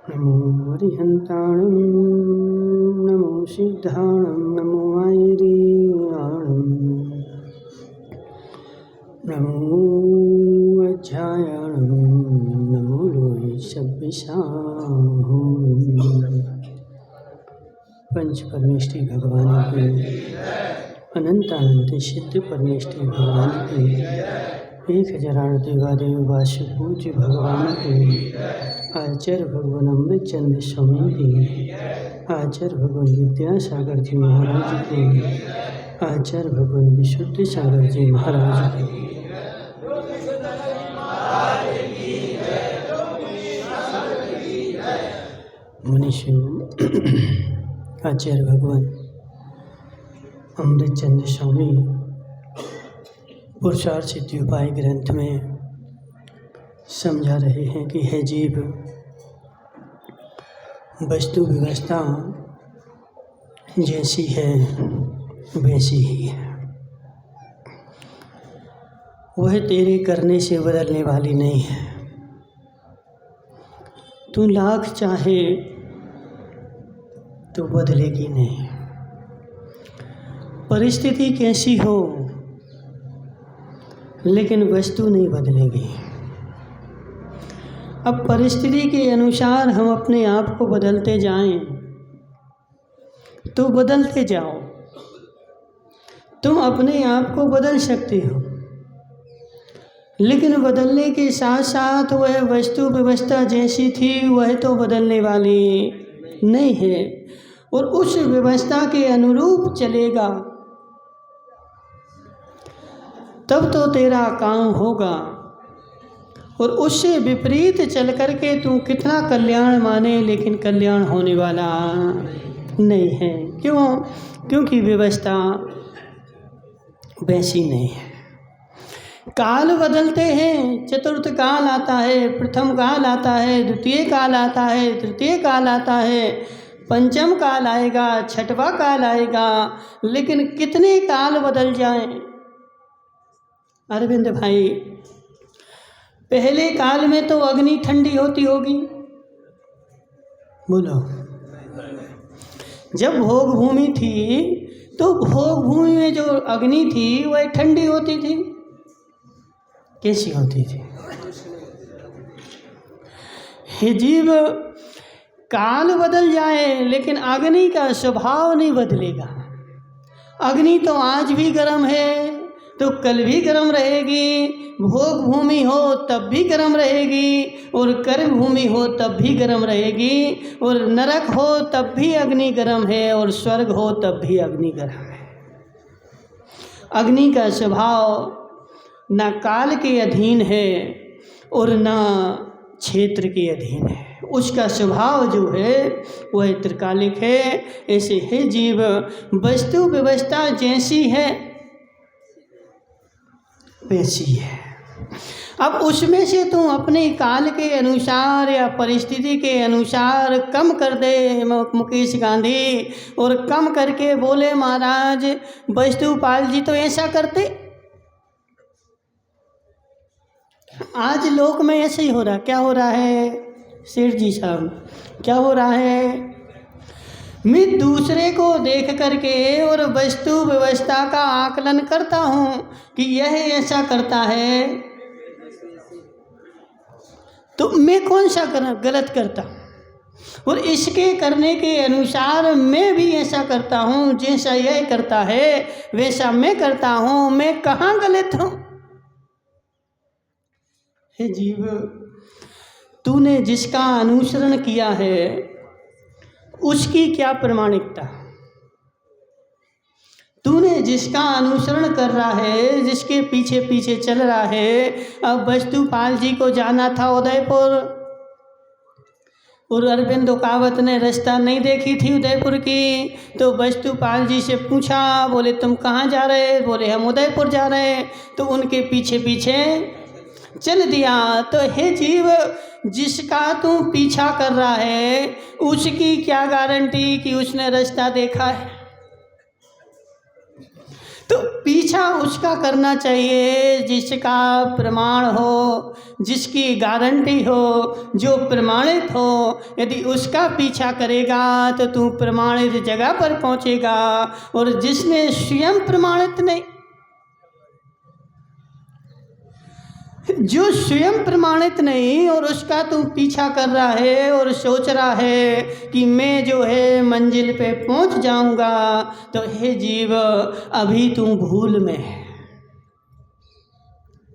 नमो अरिहन्ताणं नमो सिद्धाणं नमो आयर्याणं नमो अध्यायाणं नमो लोये सव्यसाहं। पंच परमेष्टि भगवान के अनंत अनंत सिद्ध परमेष्टि भगवान के 1008 देवादेव वासु पूज्य भगवान के आचार्य भगवान अमृतचंद्र स्वामी के आचार्य भगवान विद्यासागर जी महाराज के आचार्य भगवान विशुद्ध सागर जी महाराज के मनीषी आचार्य भगवान अमृतचंद्र स्वामी पुरुषार्थ सिद्धि उपाय ग्रंथ में समझा रहे हैं कि है जीव वस्तु व्यवस्था जैसी है वैसी ही है, वह तेरे करने से बदलने वाली नहीं है। तू लाख चाहे तो बदलेगी नहीं। परिस्थिति कैसी हो लेकिन वस्तु नहीं बदलेगी। अब परिस्थिति के अनुसार हम अपने आप को बदलते जाएं तो बदलते जाओ। तुम अपने आप को बदल सकते हो, लेकिन बदलने के साथ साथ वह वस्तु व्यवस्था जैसी थी वह तो बदलने वाली नहीं है, और उस व्यवस्था के अनुरूप चलेगा तब तो तेरा काम होगा। और उससे विपरीत चल करके तू कितना कल्याण माने लेकिन कल्याण होने वाला नहीं है। क्यों? क्योंकि व्यवस्था वैसी नहीं है। काल बदलते हैं, चतुर्थ काल आता है, प्रथम काल आता है, द्वितीय काल आता है, तृतीय काल आता है, पंचम काल आएगा, छठवां काल आएगा, लेकिन कितने काल बदल जाएं। अरविंद भाई, पहले काल में तो अग्नि ठंडी होती होगी, बोलो। जब भोग भूमि थी तो भोग भूमि में जो अग्नि थी वह ठंडी होती थी। कैसी होती थी? हे जीव, काल बदल जाए लेकिन अग्नि का स्वभाव नहीं बदलेगा। अग्नि तो आज भी गर्म है तो कल भी गर्म रहेगी, भोग भूमि हो तब भी गर्म रहेगी, और कर्म भूमि हो तब भी गर्म रहेगी, और नरक हो तब भी अग्नि गर्म है, और स्वर्ग हो तब भी अग्नि गर्म है। अग्नि का स्वभाव न काल के अधीन है और न क्षेत्र के अधीन है। उसका स्वभाव जो है वह त्रिकालिक है। ऐसे है जीव, वस्तु व्यवस्था जैसी है वैसी है। अब उसमें से तू अपने काल के अनुसार या परिस्थिति के अनुसार कम कर दे मुकेश गांधी, और कम करके बोले महाराज वस्तुपाल जी तो ऐसा करते। आज लोक में ऐसे ही हो रहा। क्या हो रहा है सेठ जी साहब, क्या हो रहा है? मैं दूसरे को देख करके और वस्तु व्यवस्था का आकलन करता हूँ कि यह ऐसा करता है तो मैं कौन सा गलत करता हूँ, और इसके करने के अनुसार मैं भी ऐसा करता हूँ। जैसा यह करता है वैसा मैं करता हूँ, मैं कहाँ गलत हूँ? हे जीव, तूने जिसका अनुसरण किया है उसकी क्या प्रामाणिकता? तूने जिसका अनुसरण कर रहा है, जिसके पीछे पीछे चल रहा है। अब वस्तुपाल जी को जाना था उदयपुर, और अरविंद कावत ने रास्ता नहीं देखी थी उदयपुर की, तो वस्तुपाल जी से पूछा, बोले तुम कहाँ जा रहे? बोले हम उदयपुर जा रहे हैं। तो उनके पीछे पीछे चल दिया। तो हे जीव, जिसका तू पीछा कर रहा है उसकी क्या गारंटी कि उसने रास्ता देखा है? तो पीछा उसका करना चाहिए जिसका प्रमाण हो, जिसकी गारंटी हो, जो प्रमाणित हो। यदि उसका पीछा करेगा तो तू प्रमाणित जगह पर पहुंचेगा। और जिसने स्वयं प्रमाणित नहीं, जो स्वयं प्रमाणित नहीं और उसका तू पीछा कर रहा है और सोच रहा है कि मैं जो है मंजिल पे पहुंच जाऊंगा, तो हे जीव, अभी तू भूल में है।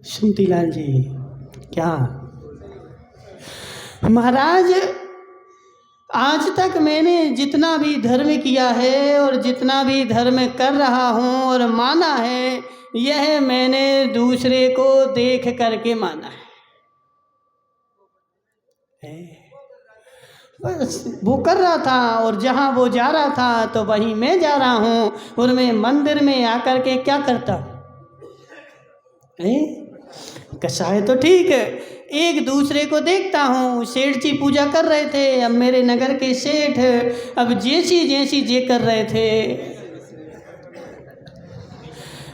सुमतीलाल जी, क्या महाराज, आज तक मैंने जितना भी धर्म किया है और जितना भी धर्म कर रहा हूँ और माना है, यह मैंने दूसरे को देख करके माना है। बस वो कर रहा था और जहाँ वो जा रहा था तो वहीं मैं जा रहा हूँ। और मैं मंदिर में आकर के क्या करता है, कसाय तो ठीक है, एक दूसरे को देखता हूँ। सेठ जी पूजा कर रहे थे, अब मेरे नगर के सेठ अब जैसी जैसी जे कर रहे थे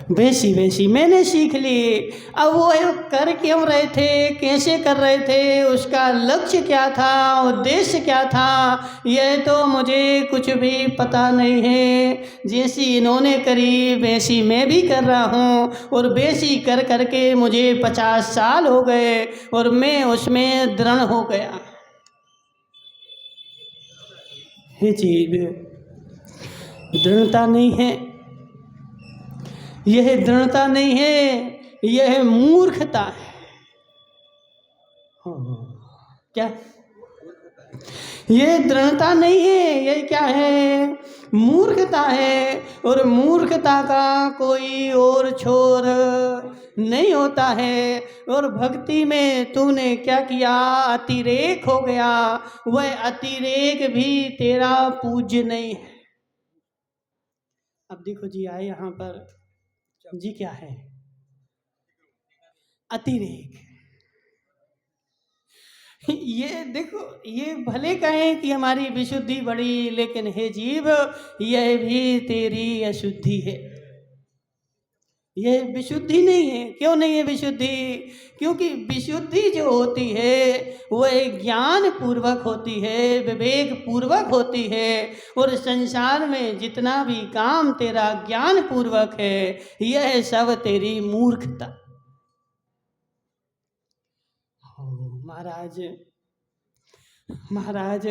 वैसी वैसी मैंने सीख ली। अब वो कर क्यों रहे थे, कैसे कर रहे थे, उसका लक्ष्य क्या था, उद्देश्य क्या था, यह तो मुझे कुछ भी पता नहीं है। जैसी इन्होंने करी वैसी मैं भी कर रहा हूँ और वैसी कर करके मुझे 50 साल हो गए और मैं उसमें दृढ़ हो गया। ये चीज दृढ़ता नहीं है, यह दृढ़ता नहीं है, यह मूर्खता है। क्या ये दृढ़ता नहीं है, ये क्या है, मूर्खता है। और मूर्खता का कोई और छोर नहीं होता है। और भक्ति में तूने क्या किया, अतिरेक हो गया, वह अतिरेक भी तेरा पूज्य नहीं है। अब देखो जी, आए यहाँ पर जी, क्या है अतिरेक। ये देखो, ये भले कहें कि हमारी विशुद्धि बड़ी, लेकिन हे जीव, यह भी तेरी अशुद्धि है। यह विशुद्धि नहीं है। क्यों नहीं है विशुद्धि? क्योंकि विशुद्धि जो होती है वह ज्ञान पूर्वक होती है, विवेक पूर्वक होती है। और संसार में जितना भी काम तेरा ज्ञान पूर्वक है, यह सब तेरी मूर्खता। महाराज, महाराज,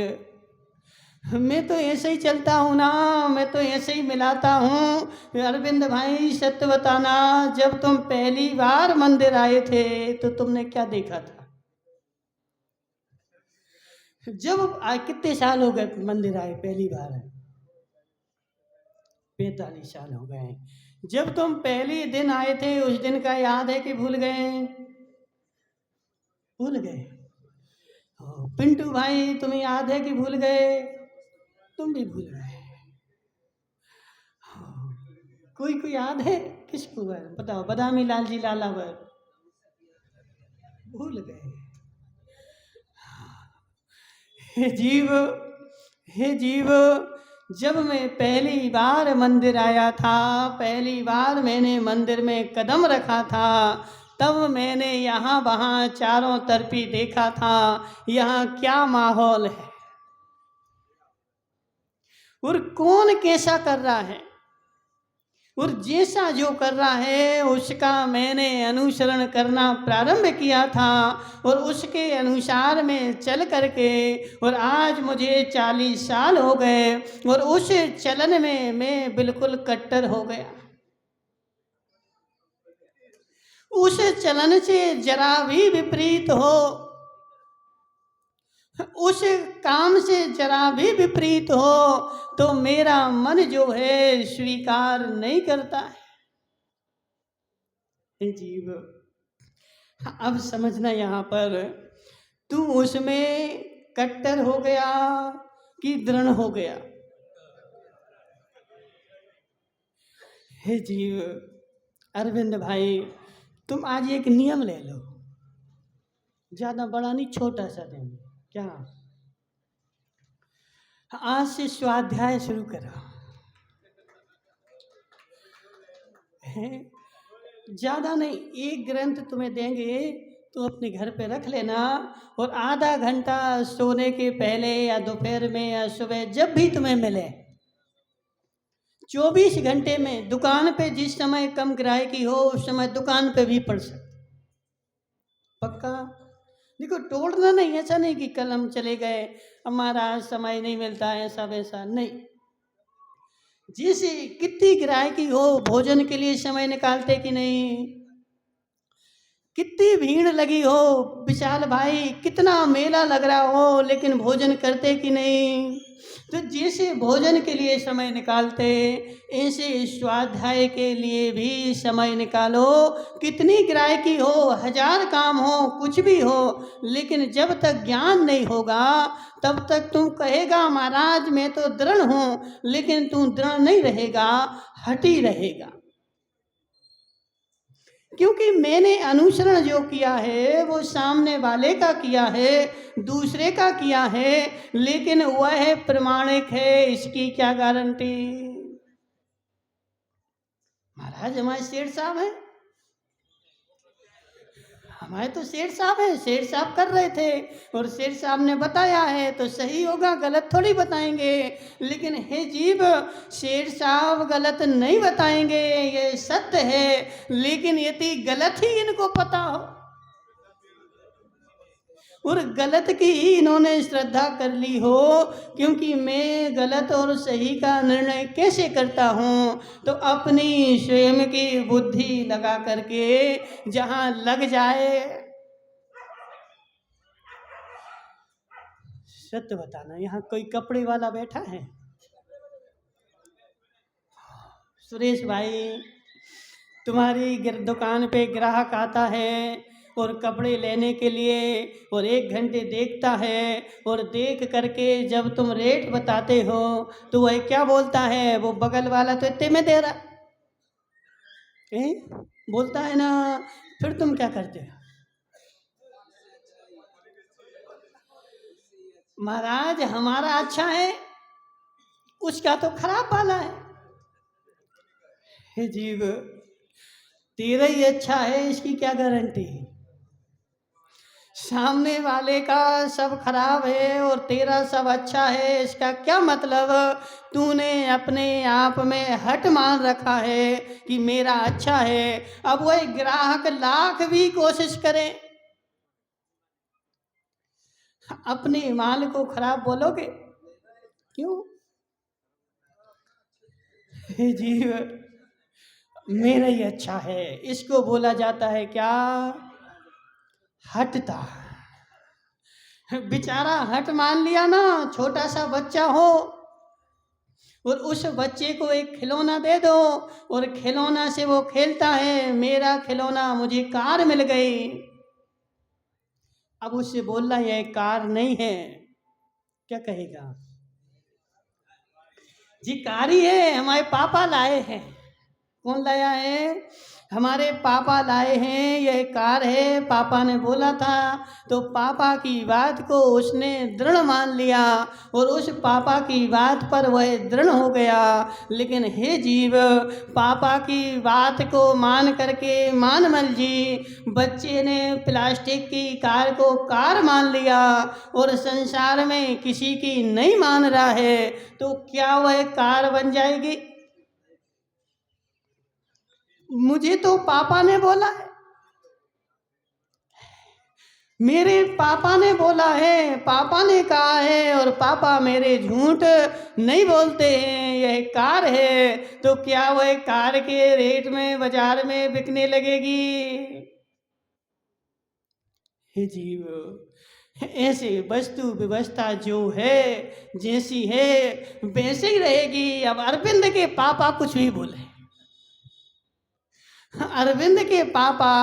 मैं तो ऐसे ही चलता हूँ ना, मैं तो ऐसे ही मिलाता हूँ। अरविंद भाई, सत्य बताना, जब तुम पहली बार मंदिर आए थे तो तुमने क्या देखा था? जब कितने साल हो गए मंदिर आए पहली बार? 45 साल हो गए। जब तुम पहले दिन आए थे, उस दिन का याद है कि भूल गए? भूल गए। पिंटू भाई, तुम्हें याद है कि भूल गए? तुम भी भूल गए। कोई को याद है? किसको बताओ? बदामी लाल जी लालावर भूल गए। हे जीव, हे जीव, जब मैं पहली बार मंदिर आया था, पहली बार मैंने मंदिर में कदम रखा था, तब मैंने यहाँ वहाँ चारों तरफ ही देखा था यहाँ क्या माहौल है और कौन कैसा कर रहा है। और जैसा जो कर रहा है उसका मैंने अनुसरण करना प्रारंभ किया था और उसके अनुसार में चल करके, और आज मुझे 40 साल हो गए और उस चलन में मैं बिल्कुल कट्टर हो गया। उस चलन से जरा भी विपरीत हो, उस काम से जरा भी विपरीत हो तो मेरा मन जो है स्वीकार नहीं करता है। जीव, अब समझना यहाँ पर, तू उसमें कट्टर हो गया कि दृढ़ हो गया? हे जीव, अरविंद भाई, तुम आज एक नियम ले लो, ज्यादा बड़ा नहीं, छोटा सा दिन। क्या? आज से स्वाध्याय शुरू करो। ज़्यादा नहीं, एक ग्रंथ तुम्हें देंगे तो अपने घर पे रख लेना, और आधा घंटा सोने के पहले या दोपहर में या सुबह जब भी तुम्हें मिले, 24 घंटे में दुकान पे जिस समय कम ग्राहकी हो उस समय दुकान पे भी पढ़ सकते। पक्का? देखो तोड़ना नहीं, ऐसा नहीं कि कल हम चले गए, हमारा आज समय नहीं मिलता है, ऐसा वैसा नहीं। जैसे कितनी ग्राहकी हो, भोजन के लिए समय निकालते कि नहीं? कितनी भीड़ लगी हो, विशाल भाई कितना मेला लग रहा हो, लेकिन भोजन करते कि नहीं? तो जैसे भोजन के लिए समय निकालते, ऐसे स्वाध्याय के लिए भी समय निकालो। कितनी ग्राहकी हो, 1000 काम हो, कुछ भी हो, लेकिन जब तक ज्ञान नहीं होगा तब तक तुम कहेगा महाराज मैं तो दृढ़ हूँ, लेकिन तू दृढ़ नहीं रहेगा, हटी रहेगा। क्योंकि मैंने अनुसरण जो किया है वो सामने वाले का किया है, दूसरे का किया है, लेकिन वह प्रमाणिक है, इसकी क्या गारंटी? महाराज हमारे सेठ साहब हैं, हमारे तो सेठ साहब हैं, सेठ साहब कर रहे थे और सेठ साहब ने बताया है तो सही होगा, गलत थोड़ी बताएंगे। लेकिन हे जीव, सेठ साहब गलत नहीं बताएंगे, ये सत्य है, लेकिन यदि गलत ही इनको पता हो और गलत की ही इन्होंने श्रद्धा कर ली हो, क्योंकि मैं गलत और सही का निर्णय कैसे करता हूँ, तो अपनी स्वयं की बुद्धि लगा करके जहाँ लग जाए। सत्य बताना, यहाँ कोई कपड़े वाला बैठा है? सुरेश भाई, तुम्हारी दुकान पे ग्राहक आता है और कपड़े लेने के लिए और 1 घंटे देखता है, और देख करके जब तुम रेट बताते हो तो वह क्या बोलता है, वो बगल वाला तो इतने में दे रहा बोलता है ना, फिर तुम क्या करते हो? महाराज हमारा अच्छा है, उसका तो खराब वाला है। हे जीव, तेरा ही अच्छा है, इसकी क्या गारंटी? सामने वाले का सब खराब है और तेरा सब अच्छा है, इसका क्या मतलब? तूने अपने आप में हट मान रखा है कि मेरा अच्छा है। अब वह ग्राहक लाख भी कोशिश करे, अपने माल को खराब बोलोगे क्यों? हे जीव, मेरा ही अच्छा है, इसको बोला जाता है क्या? हटता। बेचारा हट मान लिया ना, छोटा सा बच्चा हो और उस बच्चे को एक खिलौना दे दो और खिलौना से वो खेलता है, मेरा खिलौना, मुझे कार मिल गई। अब उससे बोल रहा है कार नहीं है, क्या कहेगा? जी कार ही है, हमारे पापा लाए हैं। कौन लाया है? हमारे पापा लाए हैं, यह कार है, पापा ने बोला था। तो पापा की बात को उसने दृढ़ मान लिया और उस पापा की बात पर वह दृढ़ हो गया। लेकिन हे जीव, पापा की बात को मान करके मानमल जी बच्चे ने प्लास्टिक की कार को कार मान लिया और संसार में किसी की नहीं मान रहा है, तो क्या वह कार बन जाएगी? मुझे तो पापा ने बोला है, मेरे पापा ने बोला है, पापा ने कहा है, और पापा मेरे झूठ नहीं बोलते हैं, यह कार है, तो क्या वह कार के रेट में बाजार में बिकने लगेगी? हे जीव, ऐसे वस्तु व्यवस्था जो है जैसी है वैसे ही रहेगी। अब अरविंद के पापा कुछ भी बोले, अरविंद के पापा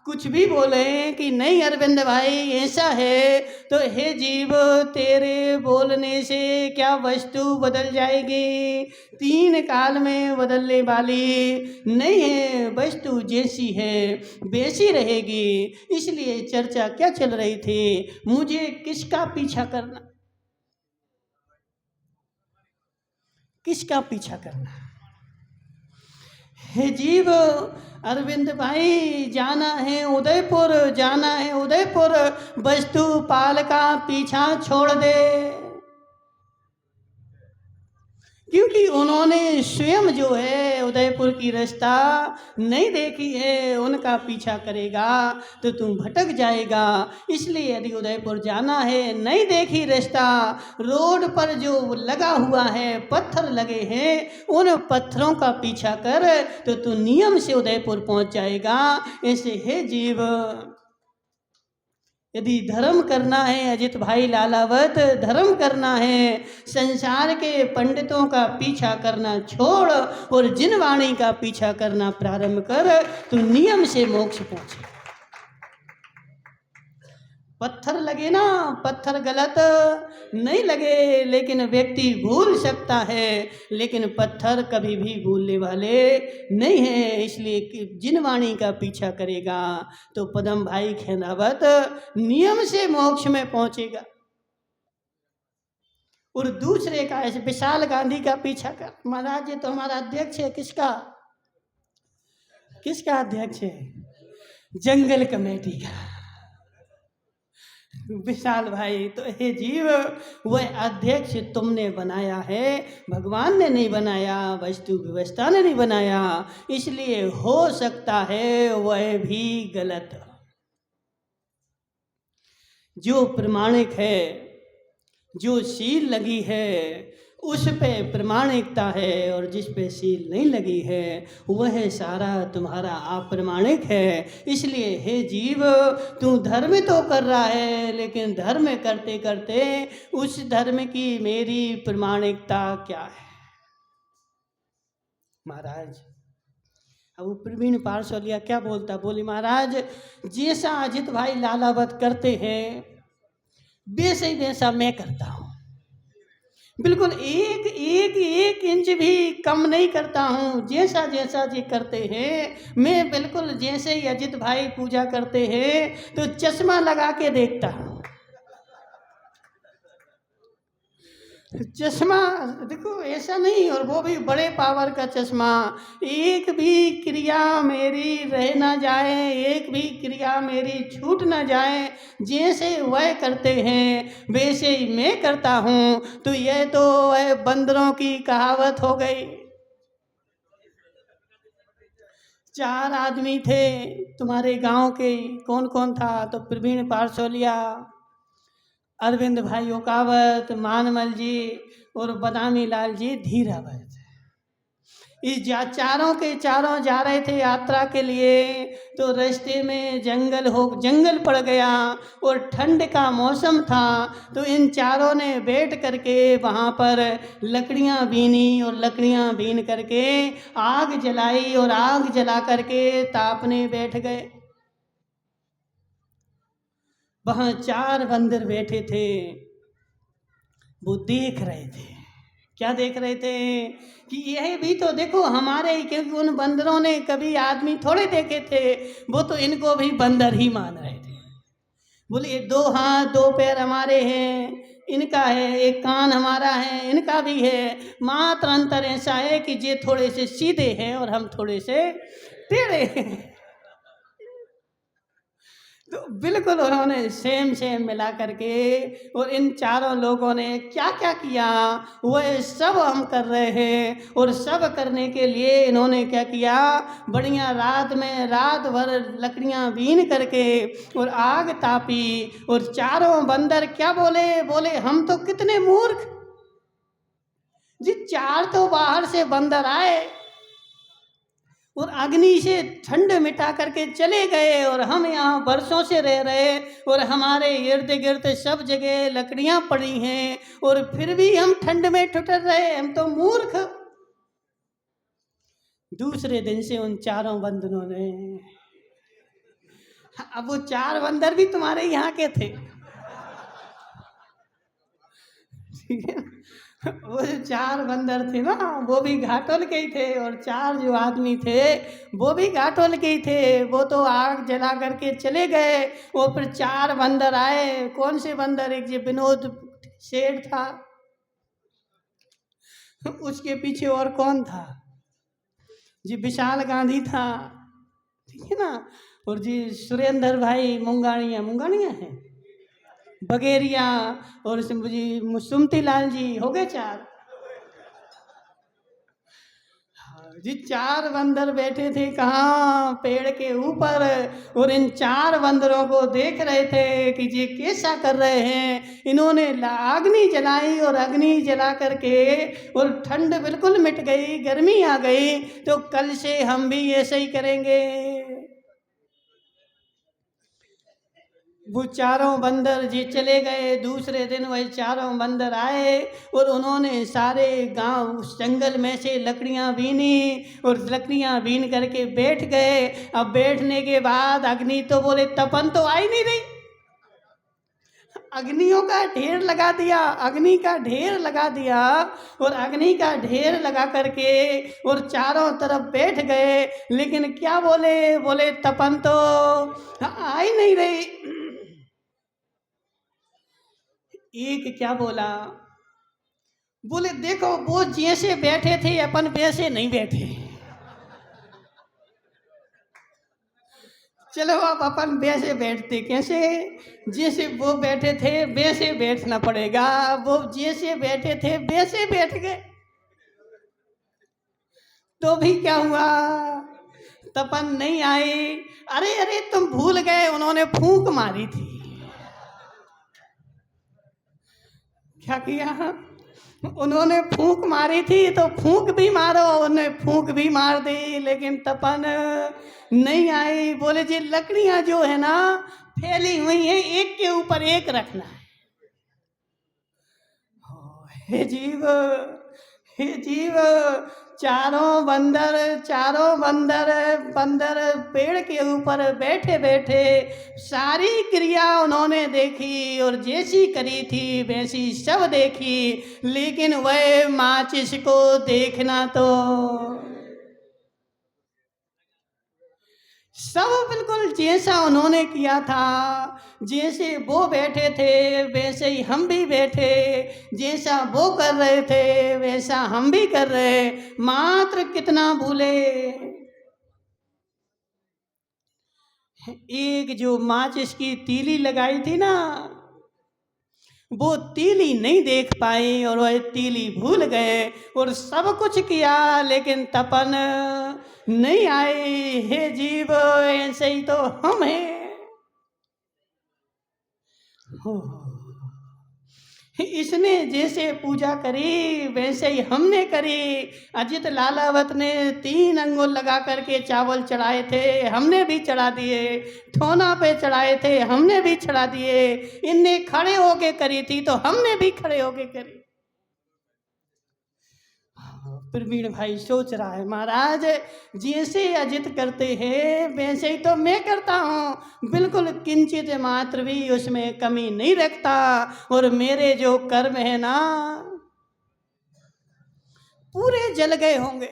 कुछ भी बोले कि नहीं अरविंद भाई ऐसा है, तो हे जीव, तेरे बोलने से क्या वस्तु बदल जाएगी? 3 काल में बदलने वाली नहीं है, वस्तु जैसी है वैसी रहेगी। इसलिए चर्चा क्या चल रही थी, मुझे किसका पीछा करना, किसका पीछा करना? हे जीव, अरविंद भाई जाना है उदयपुर, जाना है उदयपुर, वस्तुपाल का पीछा छोड़ दे। क्योंकि उन्होंने स्वयं जो है उदयपुर की रास्ता नहीं देखी है, उनका पीछा करेगा तो तुम भटक जाएगा। इसलिए यदि उदयपुर जाना है, नहीं देखी रास्ता, रोड पर जो लगा हुआ है पत्थर लगे हैं, उन पत्थरों का पीछा कर तो तू नियम से उदयपुर पहुंच जाएगा। ऐसे हे जीव, यदि धर्म करना है अजित भाई लालावत, धर्म करना है, संसार के पंडितों का पीछा करना छोड़ और जिन वाणी का पीछा करना प्रारंभ कर, तो नियम से मोक्ष पहुंचे। पत्थर लगे ना, पत्थर गलत नहीं लगे, लेकिन व्यक्ति भूल सकता है, लेकिन पत्थर कभी भी भूलने वाले नहीं है। इसलिए कि जिन वाणी का पीछा करेगा तो पदम भाई खेनावत नियम से मोक्ष में पहुंचेगा। और दूसरे का ऐसे विशाल गांधी का पीछा कर। महाराज ये तो हमारा अध्यक्ष है, किसका किसका अध्यक्ष है? जंगल कमेटी का विशाल भाई। तो हे जीव, वह अध्यक्ष तुमने बनाया है, भगवान ने नहीं बनाया, वस्तु व्यवस्था ने नहीं बनाया। इसलिए हो सकता है वह भी गलत। जो प्रमाणिक है, जो सील लगी है, उस पे प्रमाणिकता है, और जिस पे सील नहीं लगी है वह सारा तुम्हारा अप्रमाणिक है। इसलिए हे जीव, तू धर्म तो कर रहा है, लेकिन धर्म करते करते उस धर्म की मेरी प्रमाणिकता क्या है? महाराज अब वो प्रवीण पारसोलिया क्या बोलता, बोली महाराज जैसा अजित भाई लालावत करते हैं वैसे ही वैसा मैं करता हूँ, बिल्कुल एक एक एक इंच भी कम नहीं करता हूँ। जैसा जैसा जी करते हैं मैं बिल्कुल जैसे ही अजित भाई पूजा करते हैं तो चश्मा लगा के देखता हूँ। चश्मा देखो ऐसा नहीं, और वो भी बड़े पावर का चश्मा, एक भी क्रिया मेरी रह ना जाए, एक भी क्रिया मेरी छूट ना जाए। जैसे वह करते हैं वैसे ही मैं करता हूँ। तो यह तो वह बंदरों की कहावत हो गई। 4 आदमी थे तुम्हारे गांव के, कौन कौन था? तो प्रवीण पारसोलिया, अरविंद भाई ओकावत, मानमल जी और बदामी लाल जी धीरावत। इस चारों के चारों जा रहे थे यात्रा के लिए, तो रास्ते में जंगल पड़ गया और ठंड का मौसम था। तो इन चारों ने बैठ करके वहाँ पर लकड़ियाँ बीनी, और लकड़ियाँ बीन करके आग जलाई, और आग जला करके तापने बैठ गए। वहाँ 4 बंदर बैठे थे, वो देख रहे थे। क्या देख रहे थे? कि यह भी तो देखो हमारे ही, क्योंकि उन बंदरों ने कभी आदमी थोड़े देखे थे, वो तो इनको भी बंदर ही मान रहे थे। बोले 2 हाथ 2 पैर हमारे हैं, इनका है, एक कान हमारा है, इनका भी है, मात्र अंतर ऐसा है कि ये थोड़े से सीधे हैं और हम थोड़े से टेढ़े हैं। तो बिल्कुल उन्होंने सेम मिला करके, और इन चारों लोगों ने क्या क्या किया वह सब हम कर रहे हैं। और सब करने के लिए इन्होंने क्या किया, बढ़िया रात में रात भर लकड़ियां बीन करके और आग तापी। और चारों बंदर क्या बोले, बोले हम तो कितने मूर्ख जी, 4 तो बाहर से बंदर आए और अग्नि से ठंड मिटा करके चले गए, और हम यहाँ वर्षों से रह रहे, और हमारे इर्द गिर्द सब जगह लकड़ियाँ पड़ी हैं, और फिर भी हम ठंड में ठुठर रहे, हम तो मूर्ख। दूसरे दिन से उन चारों बंदरों ने, अब वो 4 बंदर भी तुम्हारे यहाँ के थे, ठीक है? वो जो 4 बंदर थे ना, वो भी घाटोल के ही थे, और 4 जो आदमी थे वो भी घाटोल के ही थे। वो तो आग जला करके चले गए। वो फिर 4 बंदर आए। कौन से बंदर? एक जो विनोद शेर था, उसके पीछे और कौन था? जी विशाल गांधी था, ठीक है ना, और जी सुरेंद्र भाई मुंगाणिया, मुंगाणिया है, बगेरिया, और जी सुमती लाल जी, हो गए 4। जी 4 बंदर बैठे थे कहाँ, पेड़ के ऊपर, और इन 4 बंदरों को देख रहे थे कि ये कैसा कर रहे हैं। इन्होंने अग्नि जलाई, और अग्नि जला करके और ठंड बिल्कुल मिट गई, गर्मी आ गई, तो कल से हम भी ऐसे ही करेंगे। वो 4 बंदर जी चले गए। दूसरे दिन वही 4 बंदर आए, और उन्होंने सारे गांव उस जंगल में से लकड़ियां बीनी, और लकड़ियां बीन करके बैठ गए। अब बैठने के बाद अग्नि तो बोले तपन तो आई नहीं रही, अग्नियों का ढेर लगा दिया, अग्नि का ढेर लगा दिया, और अग्नि का ढेर लगा करके और चारों तरफ बैठ गए, लेकिन क्या बोले, बोले तपन तो आई नहीं रही। एक क्या बोला, बोले देखो वो जैसे बैठे थे अपन वैसे नहीं बैठे, चलो अब अपन वैसे बैठते, कैसे, जैसे वो बैठे थे वैसे बैठना पड़ेगा। वो जैसे बैठे थे वैसे बैठ गए, तो भी क्या हुआ, तपन नहीं आई। अरे अरे तुम भूल गए, उन्होंने फूंक मारी थी। क्या किया, उन्होंने फूंक मारी थी, तो फूंक भी मारो, उन्होंने फूंक भी मार दी, लेकिन तपन नहीं आई। बोले जी लकड़ियां जो है ना फैली हुई हैं, एक के ऊपर एक रखना है। हे जीव, हे जीव, चारों बंदर बंदर पेड़ के ऊपर बैठे बैठे सारी क्रिया उन्होंने देखी, और जैसी करी थी वैसी सब देखी, लेकिन वह माचिस को देखना तो सब बिल्कुल जैसा उन्होंने किया था, जैसे वो बैठे थे वैसे ही हम भी बैठे, जैसा वो कर रहे थे वैसा हम भी कर रहे, मात्र कितना भूले, एक जो माचिस की तीली लगाई थी ना, वो तीली नहीं देख पाई, और वह तीली भूल गए, और सब कुछ किया लेकिन तपन नहीं आए। हे जीव, ऐसे ही तो हम हैं। इसने जैसे पूजा करी वैसे ही हमने करी। अजित लालावत ने 3 अंगुल लगा करके चावल चढ़ाए थे, हमने भी चढ़ा दिए, ठोना पे चढ़ाए थे, हमने भी चढ़ा दिए। इनने खड़े होके करी थी तो हमने भी खड़े होके करी। प्रवीण भाई सोच रहा है, महाराज जैसे अजित करते हैं वैसे ही तो मैं करता हूँ, बिल्कुल किंचित मात्र भी उसमें कमी नहीं रखता, और मेरे जो कर्म है ना पूरे जल गए होंगे,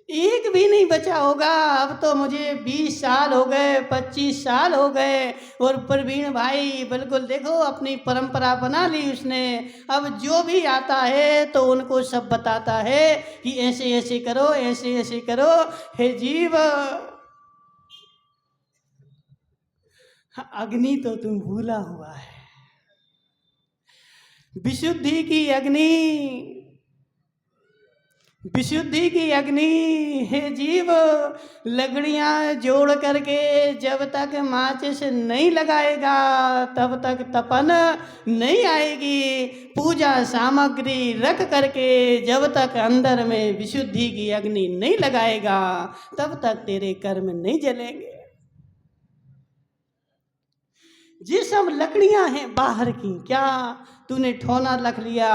एक भी नहीं बचा होगा। अब तो मुझे 20 साल हो गए, 25 साल हो गए, और प्रवीण भाई बिल्कुल देखो अपनी परंपरा बना ली उसने। अब जो भी आता है तो उनको सब बताता है कि ऐसे ऐसे करो, ऐसे ऐसे करो। हे जीव, अग्नि तो तुम भूला हुआ है, विशुद्धि की अग्नि, विशुद्धि की अग्नि। हे जीव, लकड़ियां जोड़ करके जब तक माचिस नहीं लगाएगा तब तक तपन नहीं आएगी। पूजा सामग्री रख करके जब तक अंदर में विशुद्धि की अग्नि नहीं लगाएगा तब तक तेरे कर्म नहीं जलेंगे। ये सब लकड़ियां हैं बाहर की, क्या तूने ठोना रख लिया,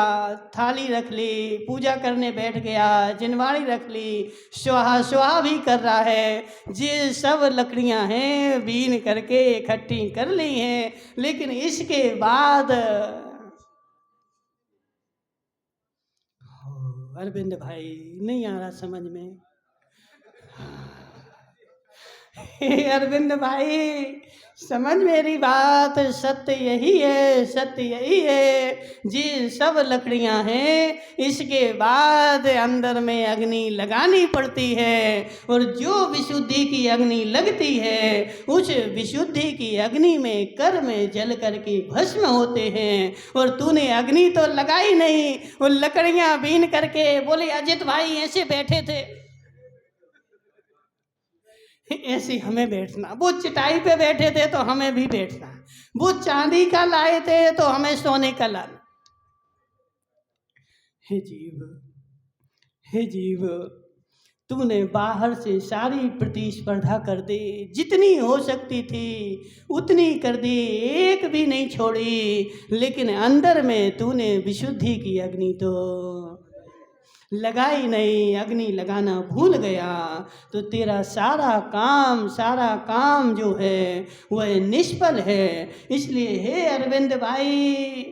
थाली रख ली, पूजा करने बैठ गया, जिनवाड़ी रख ली, स्वाहा स्वाहा भी कर रहा है, ये सब लकड़ियां हैं बीन करके इकट्ठी कर ली हैं, लेकिन इसके बाद अरविंद भाई नहीं आ रहा समझ में। हे अरविंद भाई, समझ मेरी बात, सत्य यही है, सत्य यही है। जी सब लकड़ियां हैं, इसके बाद अंदर में अग्नि लगानी पड़ती है, और जो विशुद्धि की अग्नि लगती है उस विशुद्धि की अग्नि में कर्म जल करके भस्म होते हैं। और तूने अग्नि तो लगाई नहीं, वो लकड़ियां बीन करके बोले अजित भाई ऐसे बैठे थे, ऐसे हमें बैठना। वो चटाई पे बैठे थे तो हमें भी बैठना। वो चांदी का लाए थे तो हमें सोने का लाना। हे जीव, हे जीव, तूने बाहर से सारी प्रतिस्पर्धा कर दी, जितनी हो सकती थी उतनी कर दी, एक भी नहीं छोड़ी, लेकिन अंदर में तूने विशुद्धि की अग्नि तो लगाई नहीं, अग्नि लगाना भूल गया, तो तेरा सारा काम जो है वह निष्फल है। इसलिए हे अरविंद भाई,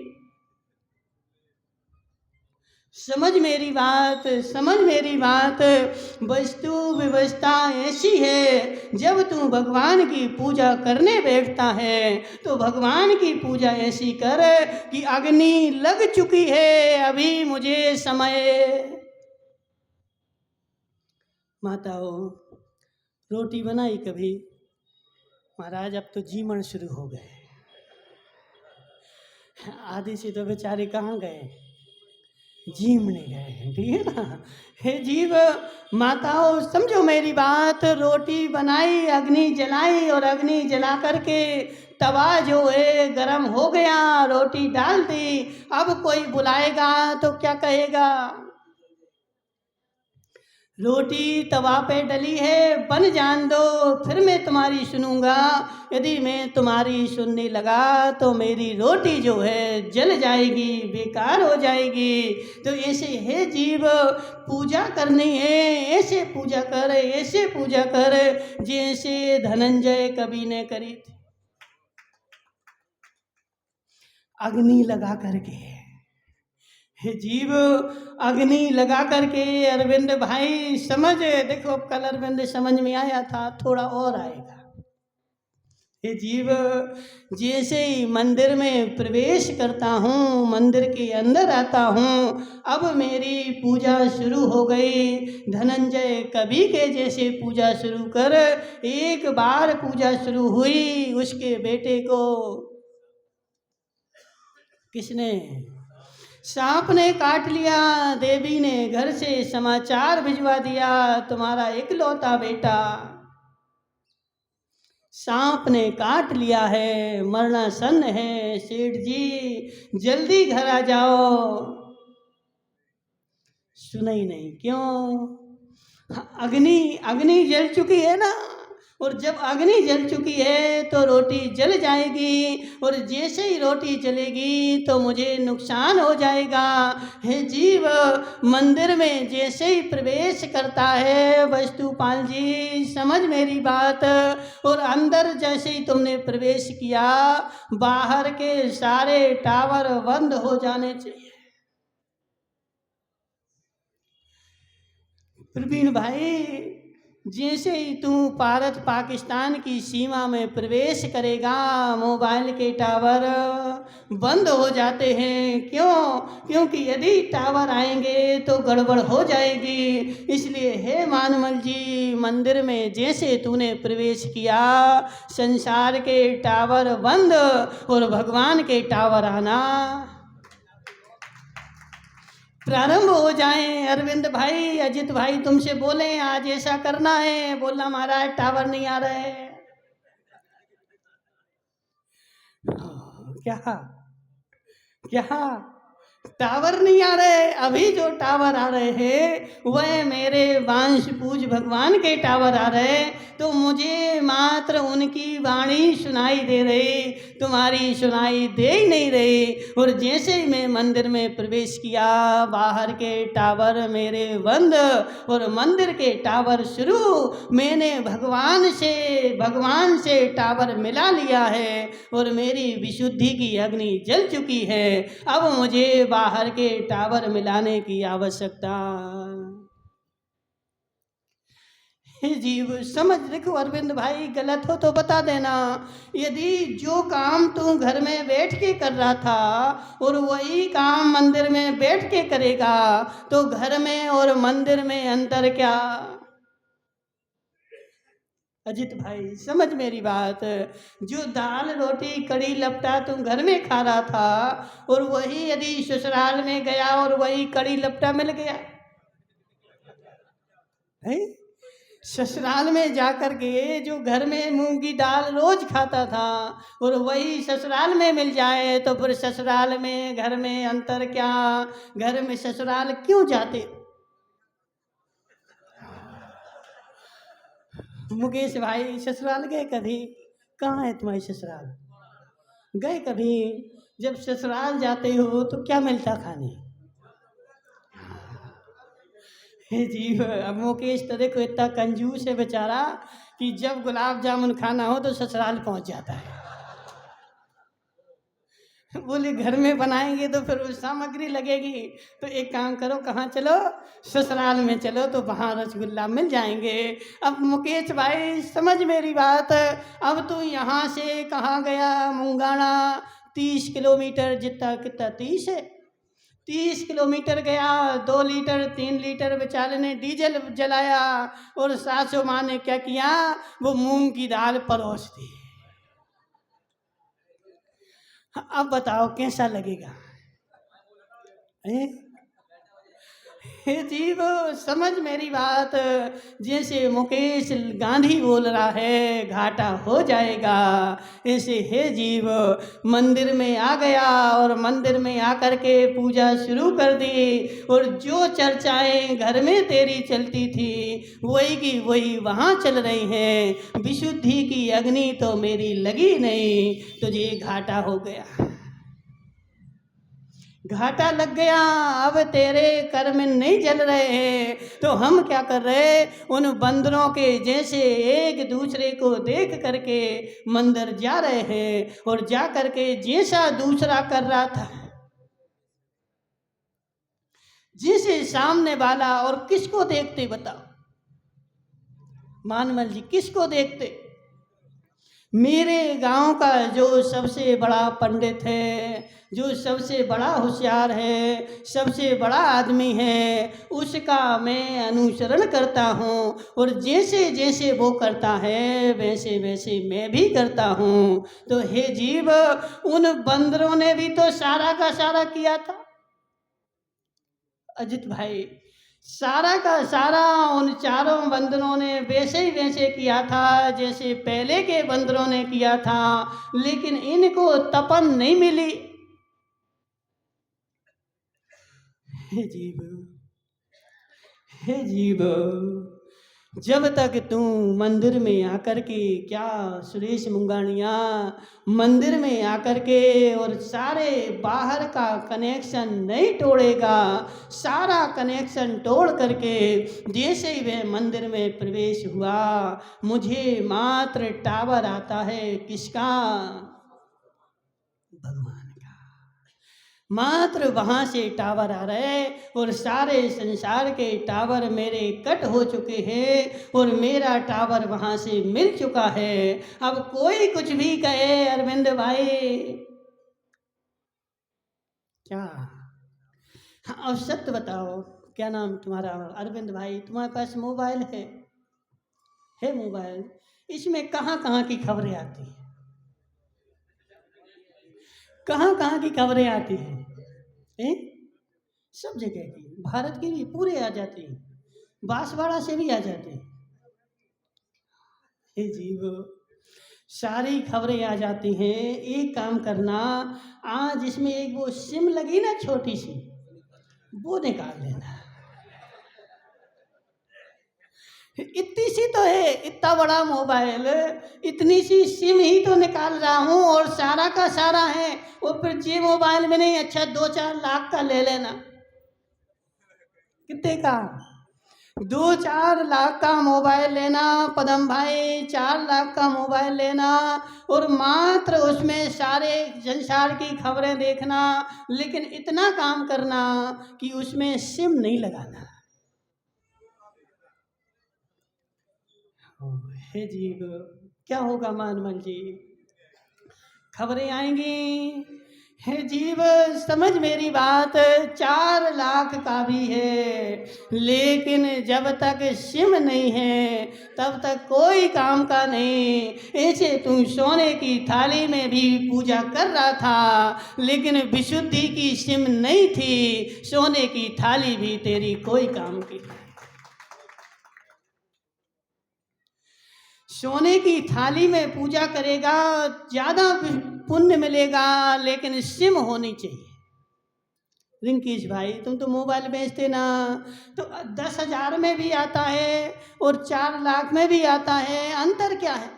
समझ मेरी बात, समझ मेरी बात। वस्तु व्यवस्था ऐसी है, जब तू भगवान की पूजा करने बैठता है तो भगवान की पूजा ऐसी कर कि अग्नि लग चुकी है, अभी मुझे समय। माताओं, रोटी बनाई कभी? महाराज अब तो जीमण शुरू हो गए, आधे से तो बेचारे कहाँ गए, जीमने गए, ठीक है ना। हे जीव माताओं, समझो मेरी बात। रोटी बनाई, अग्नि जलाई, और अग्नि जला करके तवा जो है गरम हो गया, रोटी डाल दी। अब कोई बुलाएगा तो क्या कहेगा? रोटी तवा पे डली है, बन जान दो, फिर मैं तुम्हारी सुनूंगा। यदि मैं तुम्हारी सुनने लगा तो मेरी रोटी जो है जल जाएगी, बेकार हो जाएगी। तो ऐसे हे जीव, पूजा करनी है, ऐसे पूजा कर, ऐसे पूजा कर जैसे धनंजय कवि ने करी थी, अग्नि लगा करके। हे जीव, अग्नि लगा करके। अरविंद भाई समझ, देखो कल अरविंद समझ में आया था, थोड़ा और आएगा। हे जीव, जैसे ही मंदिर में प्रवेश करता हूँ, मंदिर के अंदर आता हूँ, अब मेरी पूजा शुरू हो गई। धनंजय कवि के जैसे पूजा शुरू कर। एक बार पूजा शुरू हुई, उसके बेटे को किसने? सांप ने काट लिया। देवी ने घर से समाचार भिजवा दिया, तुम्हारा इकलौता बेटा सांप ने काट लिया है, मरणासन्न है। सेठ जी जल्दी घर आ जाओ। सुना ही नहीं, क्यों? अग्नि अग्नि जल चुकी है ना, और जब अग्नि जल चुकी है तो रोटी जल जाएगी, और जैसे ही रोटी जलेगी तो मुझे नुकसान हो जाएगा। हे जीव, मंदिर में जैसे ही प्रवेश करता है, वस्तुपाल जी समझ मेरी बात, और अंदर जैसे ही तुमने प्रवेश किया, बाहर के सारे टावर बंद हो जाने चाहिए। प्रवीण भाई, जैसे ही तू भारत पाकिस्तान की सीमा में प्रवेश करेगा, मोबाइल के टावर बंद हो जाते हैं। क्यों? क्योंकि यदि टावर आएंगे तो गड़बड़ हो जाएगी। इसलिए हे मानमल जी, मंदिर में जैसे तूने प्रवेश किया, संसार के टावर बंद और भगवान के टावर आना प्रारंभ हो जाएं। अरविंद भाई, अजित भाई तुमसे बोले आज ऐसा करना है, बोला महाराज टावर नहीं आ रहे हैं। क्या क्या टावर नहीं आ रहे? अभी जो टावर आ रहे हैं वह मेरे वांश पूज भगवान के टावर आ रहे, तो मुझे मात्र उनकी वाणी सुनाई दे रही, तुम्हारी सुनाई दे ही नहीं रही। और जैसे ही मैं मंदिर में प्रवेश किया, बाहर के टावर मेरे बंद और मंदिर के टावर शुरू। मैंने भगवान से टावर मिला लिया है, और मेरी विशुद्धि की अग्नि जल चुकी है। अब मुझे बाहर के टावर मिलाने की आवश्यकता। हे जीव समझ, देखो अरविंद भाई गलत हो तो बता देना। यदि जो काम तू घर में बैठ के कर रहा था और वही काम मंदिर में बैठ के करेगा तो घर में और मंदिर में अंतर क्या? अजित भाई समझ मेरी बात, जो दाल रोटी कड़ी लपटा तुम घर में खा रहा था और वही यदि ससुराल में गया और वही कड़ी लपटा मिल गया है, ससुराल में जाकर के जो घर में मूंग की दाल रोज खाता था और वही ससुराल में मिल जाए तो फिर ससुराल में घर में अंतर क्या? घर में ससुराल क्यों जाते? मुकेश भाई ससुराल गए कभी? कहाँ है तुम्हारी ससुराल? गए कभी? जब ससुराल जाते हो तो क्या मिलता खाने? हे जी अब मुकेश तो देखो इतना कंजूस है बेचारा कि जब गुलाब जामुन खाना हो तो ससुराल पहुंच जाता है। बोले घर में बनाएंगे तो फिर वो सामग्री लगेगी, तो एक काम करो कहाँ चलो, ससुराल में चलो तो वहाँ रसगुल्ला मिल जाएंगे। अब मुकेश भाई समझ मेरी बात, अब तू यहाँ से कहाँ गया मुंगाना, 30 किलोमीटर, जितना कितना 30 है, 30 किलोमीटर गया, 2 लीटर 3 लीटर बेचारे ने डीजल जलाया और सासू माँ ने क्या किया, वो मूंग की दाल परोस दी। अब बताओ कैसा लगेगा? हे जीव समझ मेरी बात, जैसे मुकेश गांधी बोल रहा है घाटा हो जाएगा, ऐसे हे जीव मंदिर में आ गया और मंदिर में आकर के पूजा शुरू कर दी और जो चर्चाएं घर में तेरी चलती थी वही की वही वहाँ चल रही हैं, विशुद्धि की अग्नि तो मेरी लगी नहीं, तुझे घाटा हो गया, घाटा लग गया। अब तेरे कर्म नहीं जल रहे हैं तो हम क्या कर रहे, उन बंदरों के जैसे एक दूसरे को देख करके मंदिर जा रहे हैं और जा करके जैसा दूसरा कर रहा था, जैसे सामने वाला, और किसको देखते बताओ मानमल जी, किसको देखते? मेरे गांव का जो सबसे बड़ा पंडित है, जो सबसे बड़ा होशियार है, सबसे बड़ा आदमी है, उसका मैं अनुसरण करता हूँ और जैसे जैसे वो करता है वैसे वैसे मैं भी करता हूँ। तो हे जीव उन बंदरों ने भी तो सारा का सारा किया था अजित भाई, सारा का सारा उन चारों बंदरों ने वैसे ही वैसे किया था जैसे पहले के बंदरों ने किया था, लेकिन इनको तपन नहीं मिली। हे जीव, हे जीव, जब तक तू मंदिर में आकर के, क्या सुरेश मुंगानिया, मंदिर में आकर के और सारे बाहर का कनेक्शन नहीं तोड़ेगा, सारा कनेक्शन तोड़ करके जैसे ही वह मंदिर में प्रवेश हुआ, मुझे मात्र टावर आता है किसका? भगवान का। मात्र वहाँ से टावर आ रहे और सारे संसार के टावर मेरे कट हो चुके हैं और मेरा टावर वहाँ से मिल चुका है। अब कोई कुछ भी कहे अरविंद भाई, क्या? हाँ, अब सत्य बताओ, क्या नाम तुम्हारा? अरविंद भाई, तुम्हारे पास मोबाइल है मोबाइल, इसमें कहाँ कहाँ की खबरें आती हैं? कहाँ कहाँ की खबरें आती हैं? सब जगह की, भारत की भी पूरे आ जाती है, बांसवाड़ा से भी आ जाते हैं। हे जीव सारी खबरें आ जाती हैं। एक काम करना, आज इसमें एक वो सिम लगी ना छोटी सी, वो निकाल लेना। इतनी सी तो है, इतना बड़ा मोबाइल, इतनी सी सिम ही तो निकाल रहा हूँ और सारा का सारा है। और फिर ये मोबाइल में नहीं, अच्छा 2-4 लाख का ले लेना। कितने का? 2-4 लाख का मोबाइल लेना पदम भाई, 4 लाख का मोबाइल लेना और मात्र उसमें सारे संसार की खबरें देखना, लेकिन इतना काम करना कि उसमें सिम नहीं लगाना। हे जीव, क्या होगा मानमल जी? खबरें आएंगी। हे जीव, समझ मेरी बात, 4 लाख का भी है, लेकिन जब तक सिम नहीं है तब तक कोई काम का नहीं। ऐसे तू सोने की थाली में भी पूजा कर रहा था, लेकिन विशुद्धि की सिम नहीं थी, सोने की थाली भी तेरी कोई काम की। सोने की थाली में पूजा करेगा, ज़्यादा पुण्य मिलेगा, लेकिन सिम होनी चाहिए। रिंकीश भाई, तुम तो मोबाइल बेचते ना, तो 10,000 में भी आता है और 4 लाख में भी आता है, अंतर क्या है?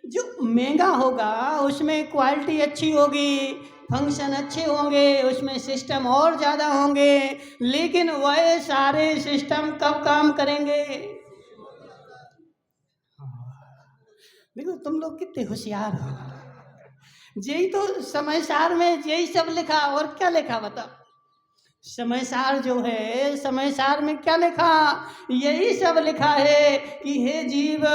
जो महंगा होगा उसमें क्वालिटी अच्छी होगी, फंक्शन अच्छे होंगे, उसमें सिस्टम और ज़्यादा होंगे, लेकिन वह सारे सिस्टम कब काम करेंगे? देखो तुम लोग कितने होशियार हो। यही तो समयसार में यही सब लिखा, और क्या लिखा बताओ? समयसार जो है, समयसार में क्या लिखा? यही सब लिखा है कि हे जीव,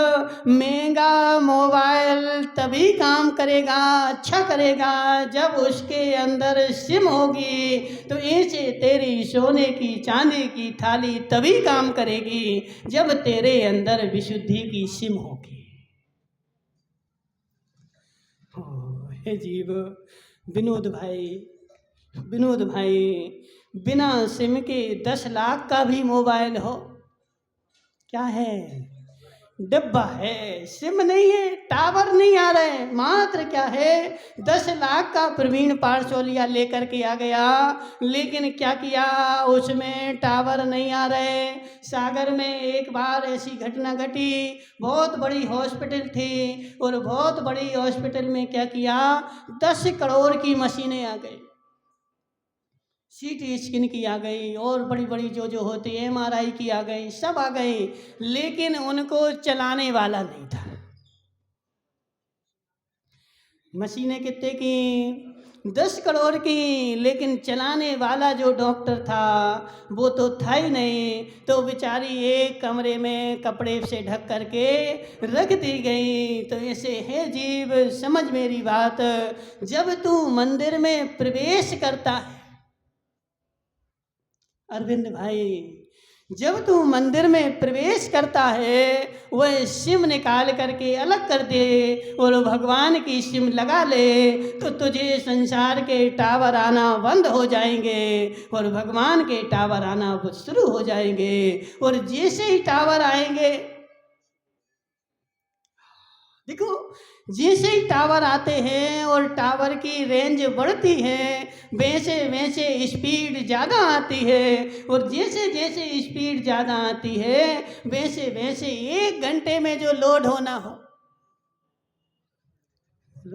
महंगा मोबाइल तभी काम करेगा, अच्छा करेगा, जब उसके अंदर सिम होगी। तो ऐसे तेरी सोने की चांदी की थाली तभी काम करेगी जब तेरे अंदर विशुद्धि की सिम होगी। हे जीव, विनोद भाई, विनोद भाई, बिना सिम के 10 लाख का भी मोबाइल हो, क्या है? डिब्बा है, सिम नहीं है, टावर नहीं आ रहे, मात्र क्या है, 10 लाख का प्रवीण पारचौलिया लेकर के आ गया, लेकिन क्या किया, उसमें टावर नहीं आ रहे। सागर में एक बार ऐसी घटना घटी, बहुत बड़ी हॉस्पिटल थी, और बहुत बड़ी हॉस्पिटल में क्या किया, 10 करोड़ की मशीनें आ गई, सीटी स्कैन की आ गई, और बड़ी बड़ी जो होती है MRI की आ गई, सब आ गई, लेकिन उनको चलाने वाला नहीं था। मशीनें कितने की? 10 करोड़ की, लेकिन चलाने वाला जो डॉक्टर था वो तो था ही नहीं। तो बेचारी एक कमरे में कपड़े से ढक करके रख दी गई। तो ऐसे है जीव, समझ मेरी बात, जब तू मंदिर में प्रवेश करता है, अरविंद भाई, जब तू मंदिर में प्रवेश करता है, वह सिम निकाल करके अलग कर दे और भगवान की सिम लगा ले, तो तुझे संसार के टावर आना बंद हो जाएंगे और भगवान के टावर आना शुरू हो जाएंगे। और जैसे ही टावर आएंगे, देखो, जैसे ही टावर आते हैं और टावर की रेंज बढ़ती है, वैसे वैसे स्पीड ज़्यादा आती है, और जैसे जैसे स्पीड ज़्यादा आती है, वैसे वैसे 1 घंटे में जो लोड होना हो।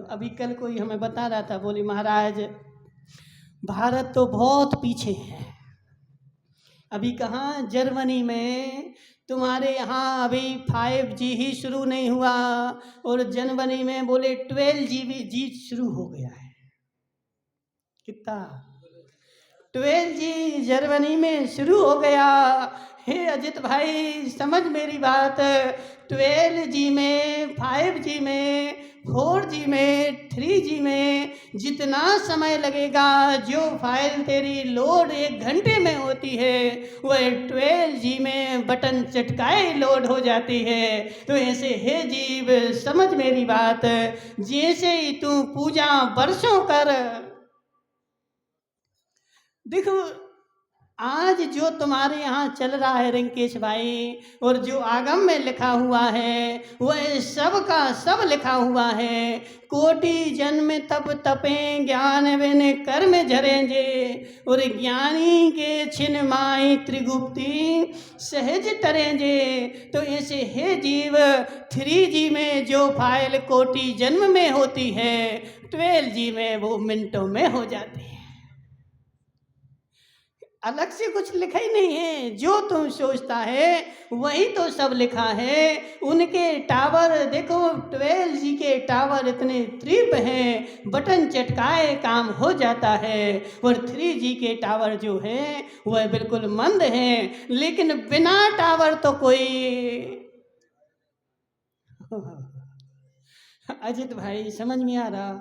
अभी कल कोई हमें बता रहा था, बोली महाराज भारत तो बहुत पीछे है, अभी कहाँ, जर्मनी में तुम्हारे यहाँ अभी 5G ही शुरू नहीं हुआ, और जनवरी में बोले 12G शुरू हो गया है। कितना? 12G जर्मनी में शुरू हो गया। हे अजित भाई, समझ मेरी बात, 12G में, 5G में, 4G में, 3G में जितना समय लगेगा, जो फाइल तेरी लोड 1 घंटे में होती है, वह 12G में बटन चटकाए लोड हो जाती है। तो ऐसे हे जीव, समझ मेरी बात, जैसे ही तू पूजा वर्षों कर, देखो आज जो तुम्हारे यहाँ चल रहा है रिंकेश भाई, और जो आगम में लिखा हुआ है, वह सब का सब लिखा हुआ है। कोटि जन्म तप तपें, ज्ञान बिन कर्म झरेंगे, और ज्ञानी के छिन माई त्रिगुप्ति सहज तरेंगे। तो ऐसे हे जीव, 3G में जो फाइल कोटि जन्म में होती है, 12G में वो मिनटों में हो जाती है। अलग से कुछ लिखा ही नहीं है, जो तुम सोचता है वही तो सब लिखा है। उनके टावर देखो, 12G के टावर इतने तीव्र हैं, बटन चटकाए काम हो जाता है। और 3G के टावर जो है वह बिल्कुल मंद हैं, लेकिन बिना टावर तो कोई अजित भाई समझ में आ रहा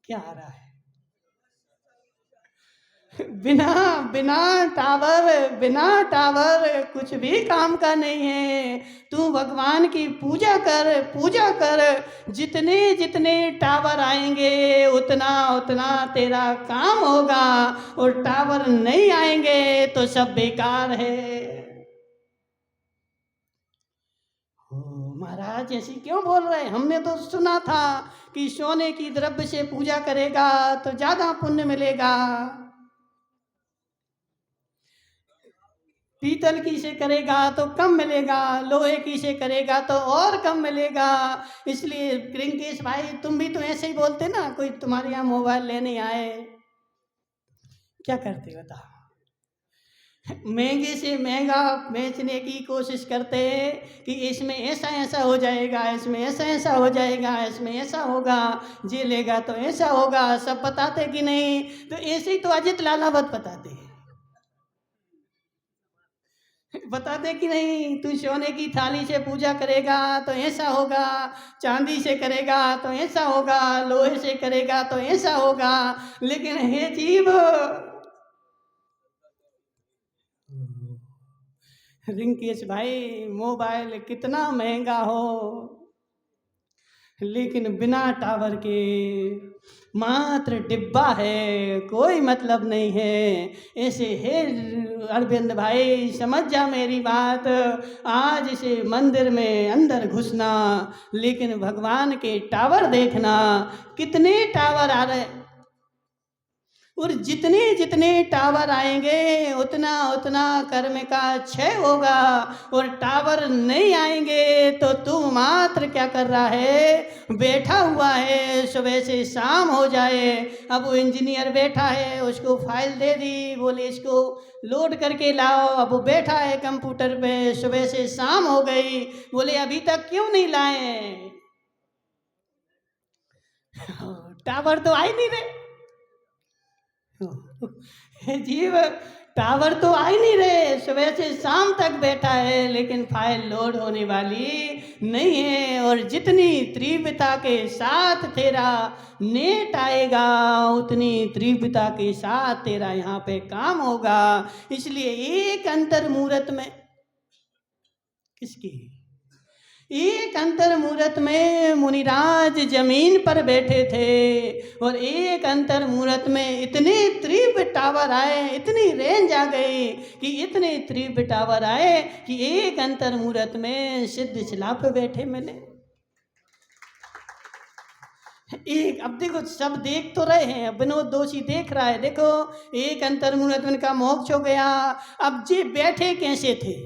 क्या आ रहा है? बिना बिना टावर कुछ भी काम का नहीं है। तू भगवान की पूजा कर, जितने जितने टावर आएंगे उतना उतना तेरा काम होगा, और टावर नहीं आएंगे तो सब बेकार है। महाराज ऐसी क्यों बोल रहे? हमने तो सुना था कि सोने की द्रव्य से पूजा करेगा तो ज्यादा पुण्य मिलेगा, पीतल की से करेगा तो कम मिलेगा, लोहे की से करेगा तो और कम मिलेगा। इसलिए रिंकेश भाई तुम भी तो ऐसे ही बोलते ना, कोई तुम्हारे यहाँ मोबाइल लेने आए, क्या करते बताओ? महंगे से महंगा बेचने की कोशिश करते हैं कि इसमें ऐसा ऐसा हो जाएगा, इसमें ऐसा ऐसा हो जाएगा, इसमें ऐसा होगा, ये लेगा तो ऐसा होगा। सब बताते कि नहीं? तो ऐसे ही तो अजित लालावत बताते हैं, बताते कि नहीं? तू सोने की थाली से पूजा करेगा तो ऐसा होगा, चांदी से करेगा तो ऐसा होगा, लोहे से करेगा तो ऐसा होगा। लेकिन हे जीव, रिंकेश भाई मोबाइल कितना महंगा हो, लेकिन बिना टावर के मात्र डिब्बा है, कोई मतलब नहीं है। ऐसे है अरविंद भाई, समझ जा मेरी बात। आज से मंदिर में अंदर घुसना, लेकिन भगवान के टावर देखना, कितने टावर आ रहे, और जितने जितने टावर आएंगे उतना उतना कर्म का क्षय होगा। और टावर नहीं आएंगे तो तू मात्र क्या कर रहा है? बैठा हुआ है, सुबह से शाम हो जाए। अब वो इंजीनियर बैठा है, उसको फाइल दे दी, बोले इसको लोड करके लाओ। अब वो बैठा है कंप्यूटर पे, सुबह से शाम हो गई, बोले अभी तक क्यों नहीं लाए? टावर तो आ ही नहीं रहे। जीव, टावर तो आ ही नहीं रहे, सुबह से शाम तक बैठा है, लेकिन फाइल लोड होने वाली नहीं है। और जितनी तीव्रता के साथ तेरा नेट आएगा, उतनी तीव्रता के साथ तेरा यहाँ पे काम होगा। इसलिए एक अंतर मुहूर्त में, किसकी? एक अंतर मुहूर्त में मुनिराज जमीन पर बैठे थे, और एक अंतर मुहूर्त में इतने तीव्र टावर आए, इतनी रेंज आ गई कि इतने तीव्र टावर आए कि एक अंतर मुहूर्त में सिद्ध शिला पे बैठे मिले। एक, अब देखो सब देख तो रहे हैं, विनोद दोषी देख रहा है, देखो एक अंतर मुहूर्त में इनका मोक्ष हो गया। अब जी बैठे कैसे थे?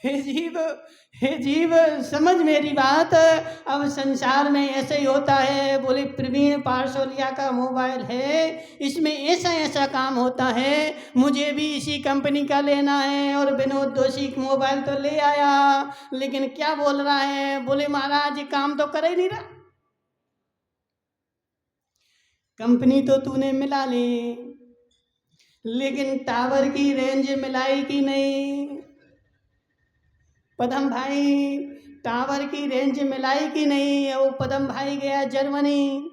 हे जीव समझ मेरी बात। अब संसार में ऐसे ही होता है। बोले प्रवीण पारसोलिया का मोबाइल है, इसमें ऐसा ऐसा काम होता है, मुझे भी इसी कंपनी का लेना है। और विनोद दोषी मोबाइल तो ले आया, लेकिन क्या बोल रहा है? बोले महाराज काम तो कर ही नहीं रहा, कंपनी तो तूने मिला ली, लेकिन टावर की रेंज मिलाई कि नहीं? पदम भाई टावर की रेंज मिलाई कि नहीं? वो पदम भाई गया जर्मनी,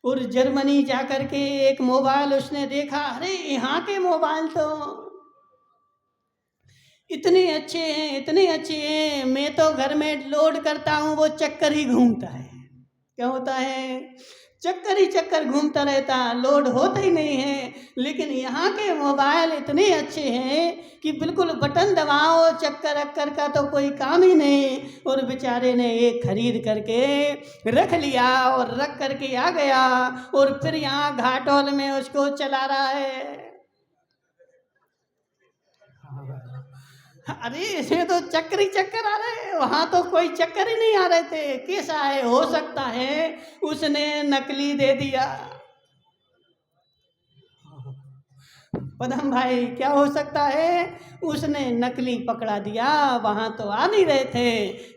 और जर्मनी जाकर के एक मोबाइल उसने देखा, अरे यहाँ के मोबाइल तो इतने अच्छे हैं, इतने अच्छे हैं, मैं तो घर में लोड करता हूँ वो चक्कर ही घूमता है। क्या होता है? चक्कर ही चक्कर घूमता रहता, लोड होता ही नहीं है। लेकिन यहाँ के मोबाइल इतने अच्छे हैं कि बिल्कुल बटन दबाओ, चक्कर अक्कर का तो कोई काम ही नहीं। और बेचारे ने एक खरीद करके रख लिया, और रख करके आ गया, और फिर यहाँ घाटोल में उसको चला रहा है। अरे इसमें तो चक्कर ही चक्कर आ रहे हैं, वहां तो कोई चक्कर ही नहीं आ रहे थे। कैसा है, हो सकता है उसने नकली दे दिया। पदम भाई क्या हो सकता है, उसने नकली पकड़ा दिया, वहां तो आ नहीं रहे थे।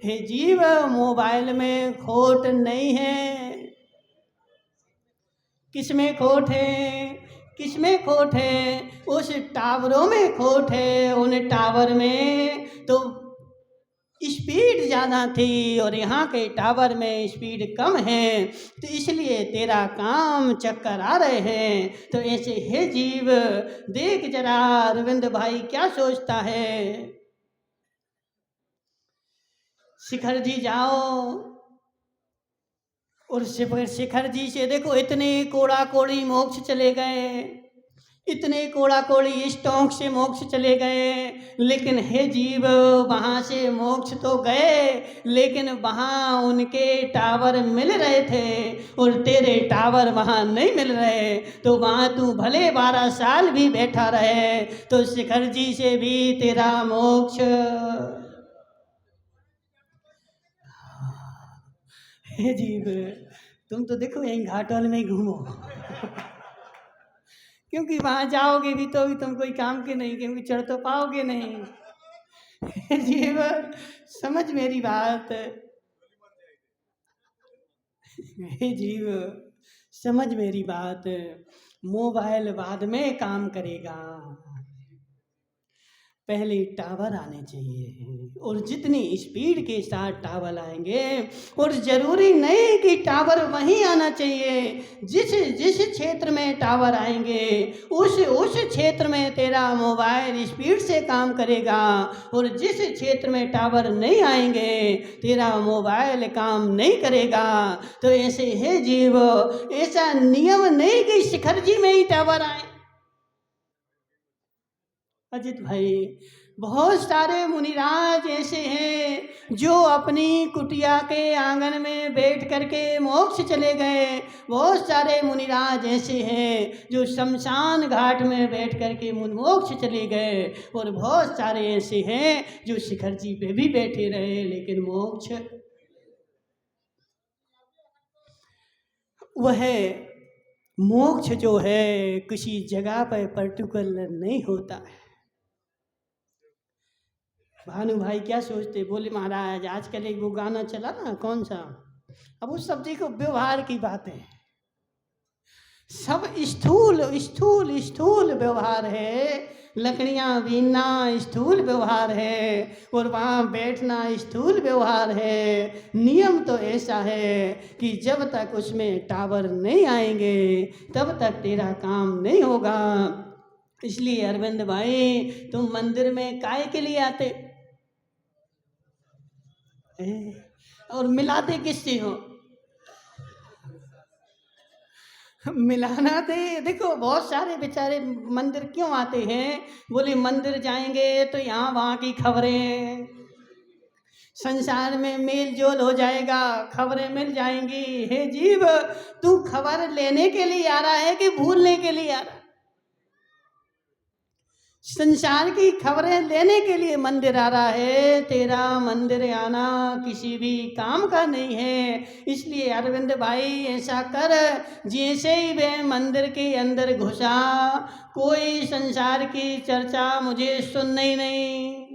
हे जीव, मोबाइल में खोट नहीं है। किसमें खोट है, किसमें खोट है? उस टावरों में खोट है। उन टावर में तो स्पीड ज़्यादा थी और यहाँ के टावर में स्पीड कम है, तो इसलिए तेरा काम चक्कर आ रहे हैं। तो ऐसे हे जीव, देख जरा अरविंद भाई क्या सोचता है। शिखर जी जाओ और शिखर जी से देखो, इतने कोड़ा कोड़ी मोक्ष चले गए, इतने कोड़ा कोड़ी इस टोंक से मोक्ष चले गए। लेकिन हे जीव, वहाँ से मोक्ष तो गए, लेकिन वहाँ उनके टावर मिल रहे थे और तेरे टावर वहाँ नहीं मिल रहे। तो वहाँ तू भले 12 साल भी बैठा रहे, तो शिखर जी से भी तेरा मोक्ष। हे जीव, तुम तो देखो यहीं घाटोल में ही घूमो क्योंकि वहां जाओगे भी तो भी तुम कोई काम के नहीं, क्योंकि चढ़ तो पाओगे नहीं। हे जीव, समझ मेरी बात। हे जीव, समझ मेरी बात। मोबाइल बाद में काम करेगा, पहले टावर आने चाहिए, और जितनी स्पीड के साथ टावर आएंगे, और ज़रूरी नहीं कि टावर वहीं आना चाहिए। जिस जिस क्षेत्र में टावर आएंगे उस क्षेत्र में तेरा मोबाइल स्पीड से काम करेगा, और जिस क्षेत्र में टावर नहीं आएंगे तेरा मोबाइल काम नहीं करेगा। तो ऐसे है जीव, ऐसा नियम नहीं कि शिखर जी में ही टावर आए। अजित भाई, बहुत सारे मुनिराज ऐसे हैं जो अपनी कुटिया के आंगन में बैठ करके मोक्ष चले गए। बहुत सारे मुनिराज ऐसे हैं जो शमशान घाट में बैठ करके मोक्ष चले गए, और बहुत सारे ऐसे हैं जो शिखर जी पे भी बैठे रहे लेकिन मोक्ष। वह मोक्ष जो है किसी जगह पर पर्टिकुलर नहीं होता है। भानु भाई क्या सोचते, बोले महाराज आजकल एक वो गाना चला ना, कौन सा, अब उस सब देखो व्यवहार की बात है, सब स्थूल स्थूल स्थूल व्यवहार है। लकड़ियाँ बीनना स्थूल व्यवहार है, और वहाँ बैठना स्थूल व्यवहार है। नियम तो ऐसा है कि जब तक उसमें टावर नहीं आएंगे तब तक तेरा काम नहीं होगा। इसलिए अरविंद भाई, तुम मंदिर में काय के लिए आते और मिलाते किससे हो? मिलाना थे। देखो बहुत सारे बेचारे मंदिर क्यों आते हैं, बोले मंदिर जाएंगे तो यहाँ वहाँ की खबरें, संसार में मेल जोल हो जाएगा, खबरें मिल जाएंगी। हे जीव, तू खबर लेने के लिए आ रहा है कि भूलने के लिए आ रहा है? संसार की खबरें लेने के लिए मंदिर आ रहा है। तेरा मंदिर आना किसी भी काम का नहीं है। इसलिए अरविंद भाई ऐसा कर, जैसे ही वह मंदिर के अंदर घुसा, कोई संसार की चर्चा मुझे सुननी नहीं।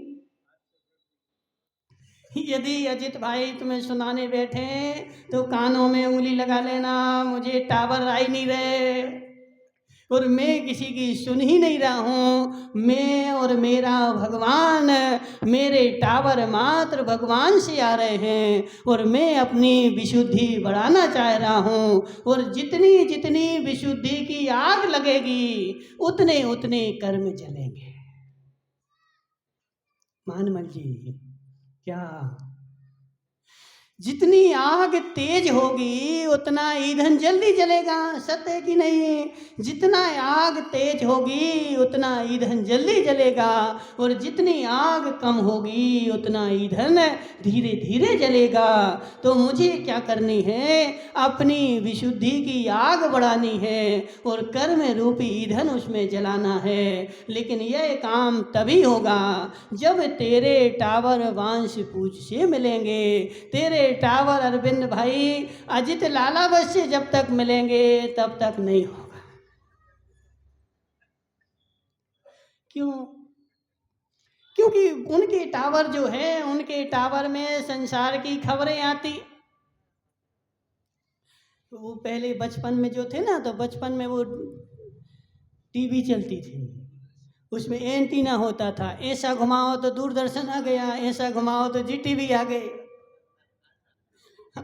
यदि अजित भाई तुम्हें सुनाने बैठे तो कानों में उंगली लगा लेना, मुझे टावर आ ही नहीं रहे और मैं किसी की सुन ही नहीं रहा हूँ। मैं और मेरा भगवान, मेरे टावर मात्र भगवान से आ रहे हैं, और मैं अपनी विशुद्धि बढ़ाना चाह रहा हूँ, और जितनी जितनी विशुद्धि की आग लगेगी उतने उतने कर्म जलेंगे। मानमल जी क्या जितनी आग तेज होगी उतना ईंधन जल्दी जलेगा। सत्य है कि नहीं? जितना आग तेज होगी उतना ईंधन जल्दी जलेगा, और जितनी आग कम होगी उतना ईंधन धीरे धीरे जलेगा। तो मुझे क्या करनी है? अपनी विशुद्धि की आग बढ़ानी है और कर्म रूपी ईंधन उसमें जलाना है। लेकिन यह काम तभी होगा जब तेरे टावर वांश पूज से मिलेंगे, तेरे टावर अरविंद भाई अजित लाला बस से जब तक मिलेंगे तब तक नहीं होगा। क्यों? क्योंकि उनके टावर जो है, उनके टावर में संसार की खबरें आती। वो पहले बचपन में जो थे ना, तो बचपन में वो टीवी चलती थी, उसमें एंटीना होता था। ऐसा घुमाओ तो दूरदर्शन आ गया, ऐसा घुमाओ तो जी टीवी आ गए।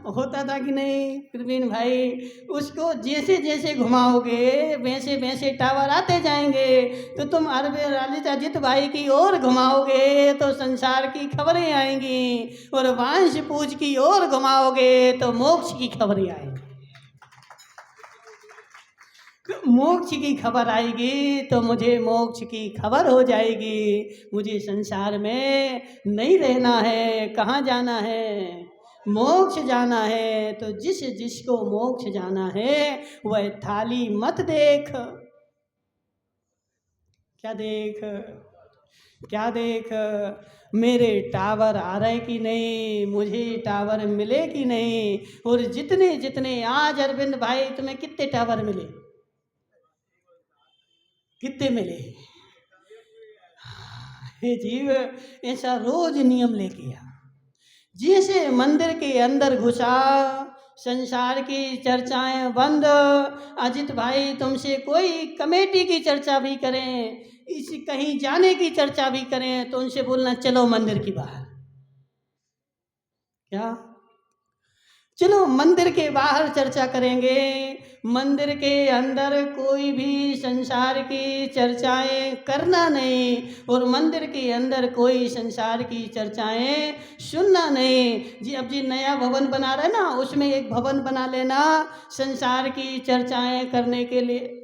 होता था कि नहीं प्रवीण भाई? उसको जैसे जैसे घुमाओगे वैसे वैसे टावर आते जाएंगे। तो तुम अजित भाई की ओर घुमाओगे तो संसार की खबरें आएंगी, और वांश पूज की ओर घुमाओगे तो मोक्ष की खबरें आएंगी। मोक्ष की खबर आएगी तो मुझे मोक्ष की खबर हो जाएगी। मुझे संसार में नहीं रहना है। कहाँ जाना है? मोक्ष जाना है। तो जिसको मोक्ष जाना है वह थाली मत देख। क्या देख? क्या देख? मेरे टावर आ रहे कि नहीं, मुझे टावर मिले कि नहीं। और जितने जितने आज अरविंद भाई तुम्हें कितने टावर मिले? कितने मिले? हे जीव, ऐसा रोज नियम लेके आ। जैसे मंदिर के अंदर घुसा, संसार की चर्चाएं बंद। अजित भाई तुमसे कोई कमेटी की चर्चा भी करें, इस कहीं जाने की चर्चा भी करें, तो उनसे बोलना चलो मंदिर की बाहर। क्या? चलो मंदिर के बाहर चर्चा करेंगे। मंदिर के अंदर कोई भी संसार की चर्चाएं करना नहीं, और मंदिर के अंदर कोई संसार की चर्चाएं सुनना नहीं। जी अब जी नया भवन बना रहे ना, उसमें एक भवन बना लेना संसार की चर्चाएं करने के लिए।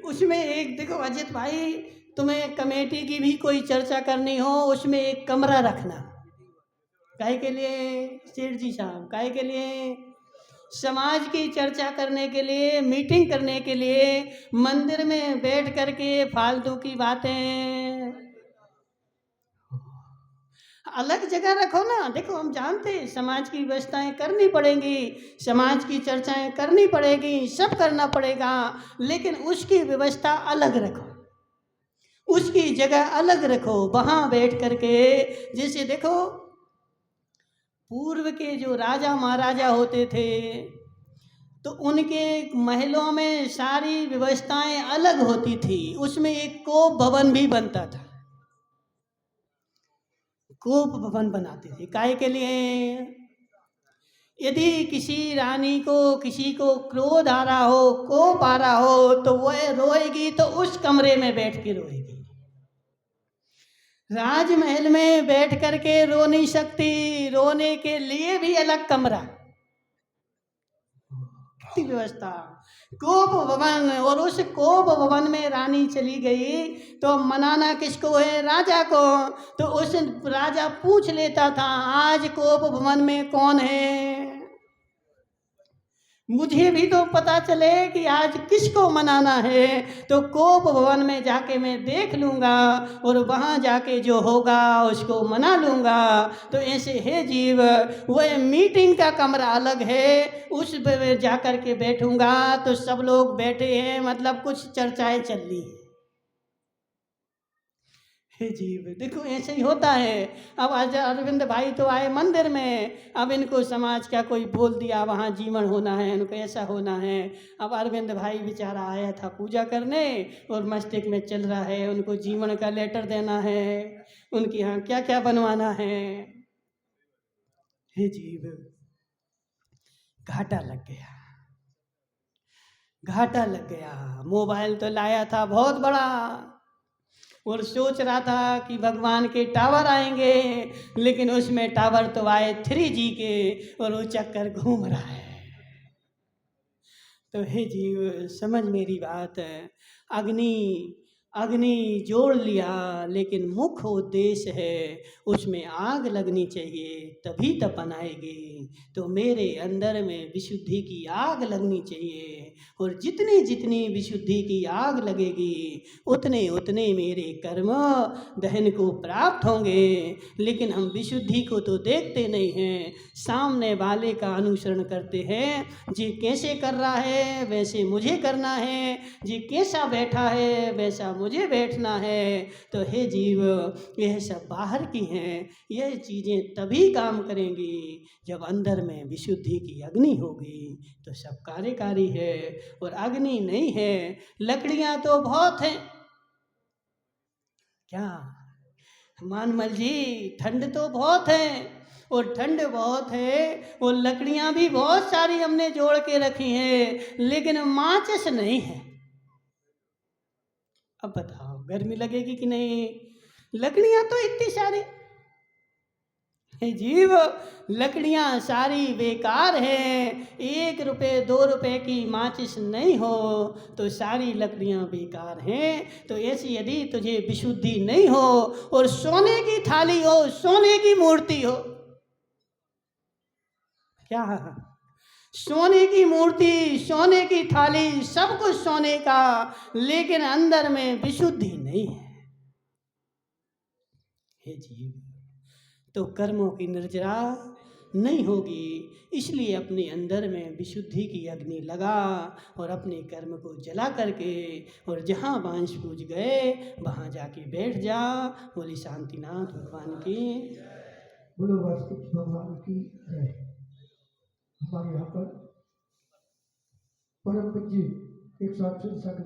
उसमें एक देखो अजित भाई, तुम्हें कमेटी की भी कोई चर्चा करनी हो, उसमें एक कमरा रखना। काहे के लिए सेठ जी साहब? काहे के लिए? समाज की चर्चा करने के लिए, मीटिंग करने के लिए। मंदिर में बैठ करके फालतू की बातें अलग जगह रखो ना। देखो हम जानते हैं समाज की व्यवस्थाएं करनी पड़ेंगी, समाज की चर्चाएं करनी पड़ेगी, सब करना पड़ेगा, लेकिन उसकी व्यवस्था अलग रखो, उसकी जगह अलग रखो। वहाँ बैठ करके, जैसे देखो पूर्व के जो राजा महाराजा होते थे, तो उनके महलों में सारी व्यवस्थाएं अलग होती थी। उसमें एक कोप भवन भी बनता था। कोप भवन बनाते थे काहे के लिए? यदि किसी रानी को, किसी को क्रोध आ रहा हो, कोप आ रहा हो, तो वह रोएगी तो उस कमरे में बैठ के रोएगी। राजमहल में बैठ करके रो नहीं सकती, रोने के लिए भी अलग कमरा। कितनी व्यवस्था! कोप भवन, और उस कोप भवन में रानी चली गई तो मनाना किसको है? राजा को। तो उस राजा पूछ लेता था आज कोप भवन में कौन है, मुझे भी तो पता चले कि आज किसको मनाना है। तो कोप भवन में जाके मैं देख लूँगा, और वहाँ जाके जो होगा उसको मना लूँगा। तो ऐसे है जीव, वह मीटिंग का कमरा अलग है, उस में जा कर के बैठूँगा तो सब लोग बैठे हैं, मतलब कुछ चर्चाएं चल रही है। हे जीव, देखो ऐसे ही होता है। अब आज अरविंद भाई तो आए मंदिर में, अब इनको समाज का कोई बोल दिया वहाँ जीवन होना है, इनको ऐसा होना है। अब अरविंद भाई बेचारा आया था पूजा करने, और मस्तिष्क में चल रहा है उनको जीवन का लेटर देना है, उनके यहाँ क्या क्या बनवाना है। हे जीव, घाटा लग गया, घाटा लग गया। मोबाइल तो लाया था बहुत बड़ा, और सोच रहा था कि भगवान के टावर आएंगे, लेकिन उसमें टावर तो आए 3G के और वो चक्कर घूम रहा है। तो हे जीव समझ मेरी बात। अग्नि अग्नि जोड़ लिया, लेकिन मुख्य उद्देश्य है उसमें आग लगनी चाहिए, तभी तपन आएगी। तो मेरे अंदर में विशुद्धि की आग लगनी चाहिए, और जितनी जितनी विशुद्धि की आग लगेगी उतने उतने मेरे कर्म दहन को प्राप्त होंगे। लेकिन हम विशुद्धि को तो देखते नहीं हैं, सामने वाले का अनुसरण करते हैं। जी कैसे कर रहा है वैसे मुझे करना है, जी कैसा बैठा है वैसा मुझे बैठना है। तो हे जीव, यह सब बाहर की हैं, यह चीज़ें तभी काम करेंगी जब अंदर में विशुद्धि की अग्नि होगी, तो सब कार्यकारी है। और अग्नि नहीं है, लकड़ियाँ तो बहुत हैं। क्या मानमल जी, ठंड तो बहुत है, और ठंड बहुत है, और लकड़ियाँ भी बहुत सारी हमने जोड़ के रखी हैं, लेकिन माचिस नहीं है। अब बताओ गर्मी लगेगी कि नहीं? लकड़ियाँ तो इतनी सारी। हे जीव, लकड़ियाँ सारी बेकार हैं। 1 रुपये 2 रुपये की माचिस नहीं हो तो सारी लकड़ियाँ बेकार हैं। तो ऐसी यदि तुझे विशुद्धि नहीं हो, और सोने की थाली हो, सोने की मूर्ति हो, क्या सोने की मूर्ति, सोने की थाली, सब कुछ सोने का, लेकिन अंदर में विशुद्धि नहीं है। हे जीव, तो कर्मों की निर्जरा नहीं होगी। इसलिए अपने अंदर में विशुद्धि की अग्नि लगा, और अपने कर्म को जला करके, और जहाँ बांस पूज गए वहाँ जाके बैठ जा। बोली शांतिनाथ भगवान की। बोलो वास्तविक भगवान की जय। हमारे यहाँ पर परम पूज्य 108